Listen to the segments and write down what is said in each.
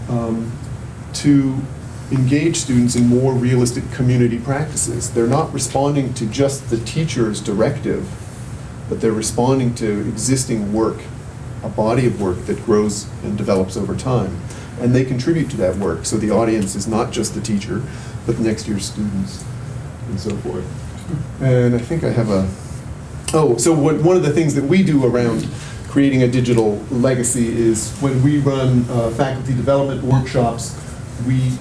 to engage students in more realistic community practices. They're not responding to just the teacher's directive, but they're responding to existing work, a body of work that grows and develops over time. And they contribute to that work. So the audience is not just the teacher, but next year's students and so forth. And I think I have a, one of the things that we do around creating a digital legacy is when we run faculty development workshops, we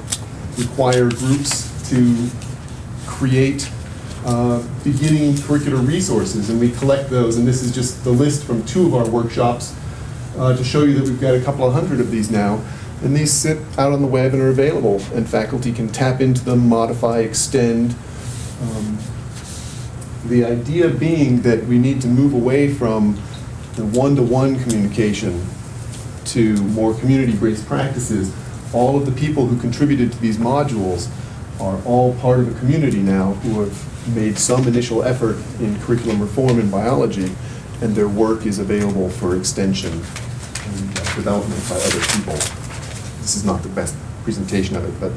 require groups to create beginning curricular resources, and we collect those, and this is just the list from 2 of our workshops to show you that we've got a couple of hundred of these now, and these sit out on the web and are available, and faculty can tap into them, modify, extend. The idea being that we need to move away from the one-to-one communication to more community-based practices. All of the people who contributed to these modules are all part of a community now who have made some initial effort in curriculum reform in biology, and their work is available for extension and development by other people. This is not the best presentation of it, but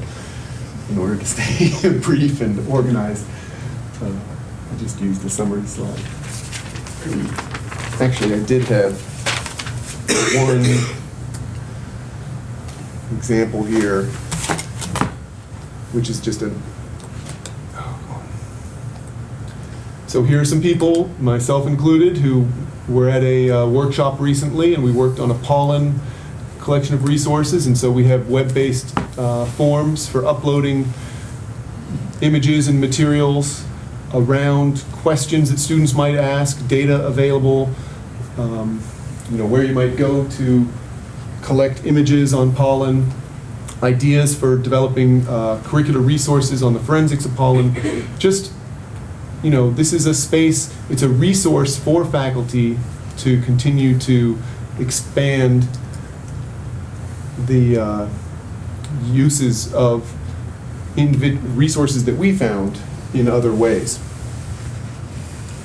in order to stay brief and organized, I just used a summary slide. Actually, I did have one example here, which is just a, so here are some people, myself included, who were at a workshop recently, and we worked on a pollen collection of resources, and so we have web-based forms for uploading images and materials around questions that students might ask, data available, where you might go to collect images on pollen, ideas for developing curricular resources on the forensics of pollen. Just, this is a space, it's a resource for faculty to continue to expand the uses of resources that we found in other ways.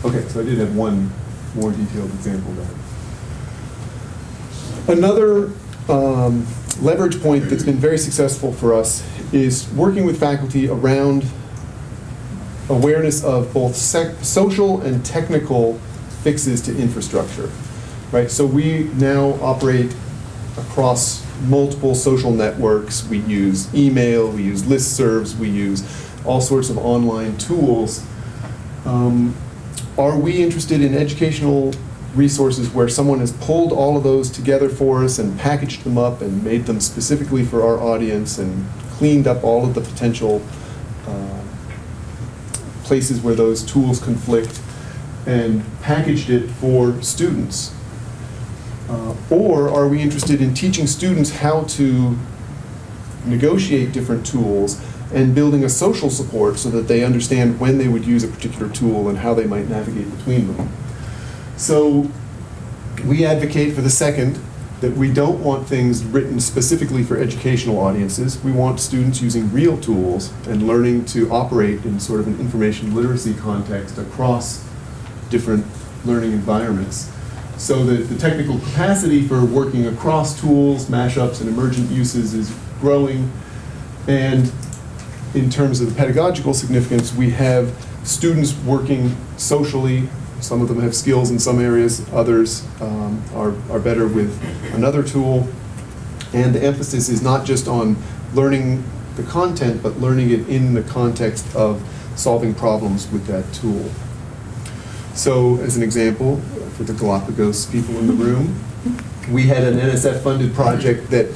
Okay, so I did have one more detailed example there. Another leverage point that's been very successful for us is working with faculty around awareness of both social and technical fixes to infrastructure, right? So we now operate across multiple social networks. We use email, we use listservs, we use all sorts of online tools. Are we interested in educational resources where someone has pulled all of those together for us and packaged them up and made them specifically for our audience and cleaned up all of the potential places where those tools conflict and packaged it for students? Or are we interested in teaching students how to negotiate different tools and building a social support so that they understand when they would use a particular tool and how they might navigate between them? So we advocate for the second, that we don't want things written specifically for educational audiences. We want students using real tools and learning to operate in sort of an information literacy context across different learning environments, so that the technical capacity for working across tools, mashups, and emergent uses is growing. And in terms of the pedagogical significance, we have students working socially. Some of them have skills in some areas, others are better with another tool. And the emphasis is not just on learning the content, but learning it in the context of solving problems with that tool. So as an example, for the Galapagos people in the room, we had an NSF-funded project that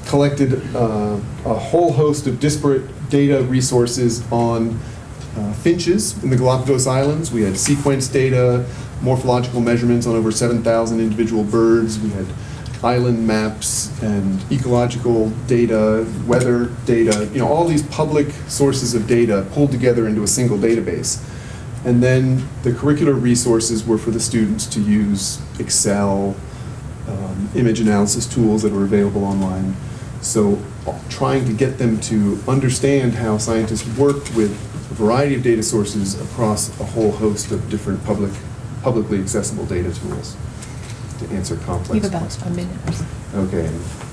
collected a whole host of disparate data resources on finches in the Galapagos Islands. We had sequence data, morphological measurements on over 7,000 individual birds. We had island maps and ecological data, weather data, all these public sources of data pulled together into a single database. And then the curricular resources were for the students to use Excel, image analysis tools that were available online. So trying to get them to understand how scientists work with a variety of data sources across a whole host of different publicly accessible data tools to answer complex questions. You have about a minute. Okay.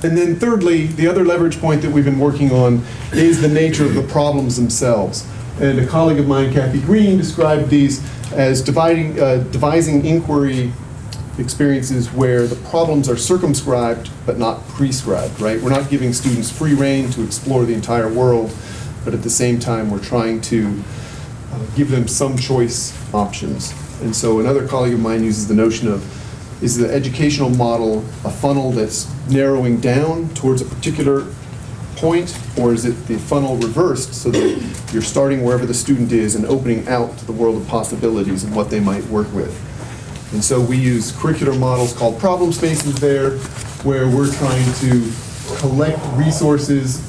And then thirdly, the other leverage point that we've been working on is the nature of the problems themselves. And a colleague of mine, Kathy Green, described these as devising inquiry experiences where the problems are circumscribed but not prescribed, right? We're not giving students free rein to explore the entire world, but at the same time we're trying to give them some choice options. And so another colleague of mine uses the notion of, is the educational model a funnel that's narrowing down towards a particular point, or is it the funnel reversed so that you're starting wherever the student is and opening out to the world of possibilities and what they might work with? And so we use curricular models called problem spaces there, where we're trying to collect resources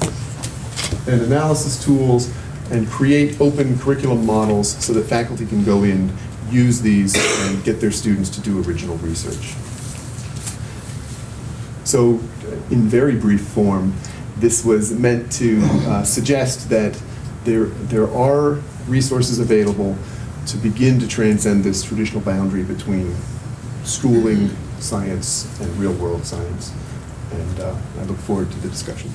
and analysis tools and create open curriculum models so that faculty can go in, use these, and get their students to do original research. So in very brief form, this was meant to suggest that there are resources available to begin to transcend this traditional boundary between schooling, science, and real-world science. And I look forward to the discussion.